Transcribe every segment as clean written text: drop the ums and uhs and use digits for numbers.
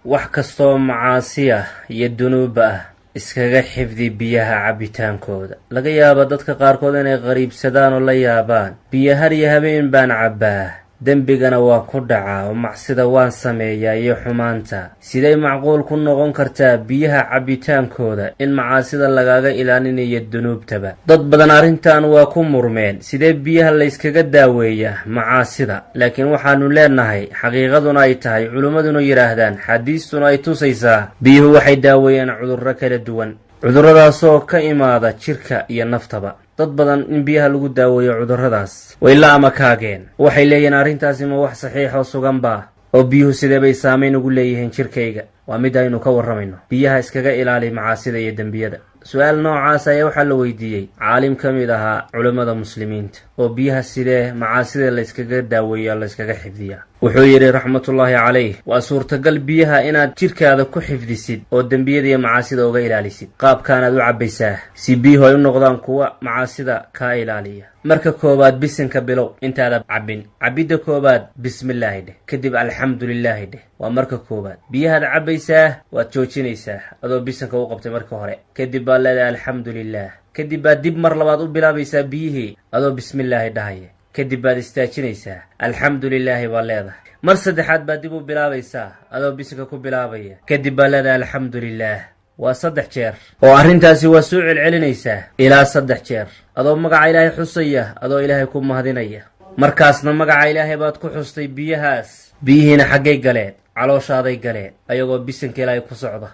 wax kastoo macaasi ah iyo dunuub ah iskaga xifdi biyaha cabitaankooda. laga yaabo dadka qaarkood inay qariibsadaan oo la yaabaan, biyo har iyo habeen baan cabbaa, dembigana waa ku dhacaa oo macsida waan sameeyaa iyo xumaanta. siday macquul ku noqon kartaa biyaha cabitaankooda in macaasida lagaaga ilaalinayo dunuubtaba? dad badan arrintan waa ku murmeen, sidee biyaha layskaga daaweeyaa macaasida? laakiin waxaanu leenahay xaqiiqaduna ay tahay, culimmaduna yidhaahdaan, xadiistuna ay tusaysaa, biyuhu waxay daaweeyaan cudurro kala duwan, cudurradaasoo ka imaada jirka iyo naftaba. dad badan in biyaha lagu daaweeyo cudurradaas way la amakaageen, waxay leeyihiin arrintaasi ma wax saxiix oo sugan baa? oo biyuhu sidee bay saamayn ugu leeyihiin jirkayga? waa mid aynu ka warramayno. biyaha iskaga ilaali macaasida iyo dembiyada. su-aal noocaas ayaa waxaa la weydiiyey caalim ka mid ahaa culimmada muslimiinta, oo biyaha sidee macaasida layskaga daaweeya layskaga xifdiyaa. wuxuu yidhi raxmatullaahi calayh, waa suurtagal biyaha inaad jirkaada ku xifdisid oo dembiyada iyo macaasida uga ilaalisid. qaabkaanaad u cabbaysaa si biyuhu ay u noqdaan kuwa macaasida kaa ilaaliya. marka koowaad bisinka bilow intaada cabbin. cabbidda koowaad bismillaahi dheh, kadib alxamdulilaahi dheh. waa marka koowaad. biyahaad cabbaysaa waad joojinaysaa adoo bisinka u qabtay marka hore, kadib baad leedahay alxamdulilaah. kadib baad dib mar labaad u bilaabaysaa biyihii adoo bismillaahi dhahaya, kadib baad istaajinaysaa alxamdulilaahi baad leedahay. mar saddexaad baad dib u bilaabaysaa adoo bisinka ku bilaabaya, kadib baad leedahay alxamdulilaah. waa 3 jeer, oo arrintaasi waa soo celcelinaysaa ilaa 3 jeer adoo magaca ilaahay xusaya, adoo ilaahay ku mahadinaya. markaasna magaca ilaahay baad ku xustay biyahaas, biyihiina xaggay galeen? calooshaaday galeen ayagoo bisinka ilaahay ku socda.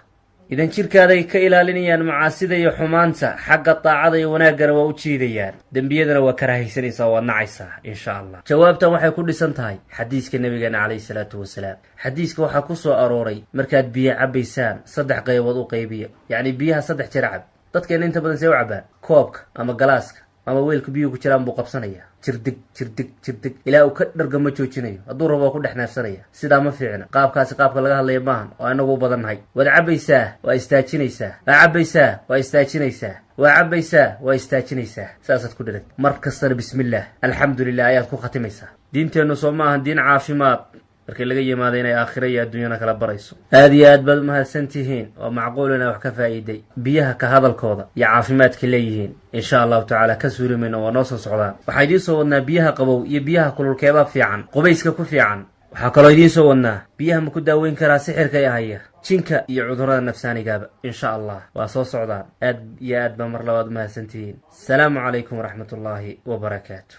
idan jirkaaday ka ilaalinayaan macaasida iyo xumaanta, xagga daacada iyo wanaaggana waa u jiidayaan, dembiyadana waa karaahaysanaysaa, waad nacaysaa insha allah. jawaabtan waxay ku dhisan tahay xadiiska nabigeena calayhi salaatu wasalaam. xadiiska waxaa ku soo arooray, markaad biyo cabbaysaan 3 qaybood u qaybiya, yacni biyaha 3 jeer cab. dadkeena inta badan see u cabbaan? koobka ama galaaska ama weelka biyuhu ku jiraan buu qabsanaya, jirdig ilaa uu ka dhargama joojinayo, hadduu rabo waa ku dhex neefsanaya. sidaa ma fiicna. qaabkaasi qaabka laga hadlaya maahan, oo inagu u badannahay. waad cabbaysaa waa istaajinaysaa, waa cabbaysaa waa istaajinaysaa, waa cabbaysaa waa istaajinaysaa, saasaad ku dhirag. mar kastana bismillaah alxamdulilah ayaad ku khatimaysaa. diinteennu soo ma ahan diin caafimaad markii laga yimaado inay aakhira iyo adduunyana kala barayso. aad iyo aad baad umahadsan tihiin, oo macquul inaa wax ka faa'iiday. biyaha ka hadalkooda iyo caafimaadka leeyihiin insha allahu tacaala ka suuli mayno, waa noo soo socdaan. waxaa idiin soo wadnaa biyaha qabow iyo biyaha kululkeebaa fiican, qubayska ku fiican. waxaa kaloo idiin soo wadnaa biyaha ma ku daaweyn karaa sixirka iyo haya, jinka iyo cudurrada nafsaanigaaba insha allah waa soo socdaan. aad iyo aad baa mar labaad umahadsan tihiin. asalaamu calaykum waraxmatullaahi wabarakaatu.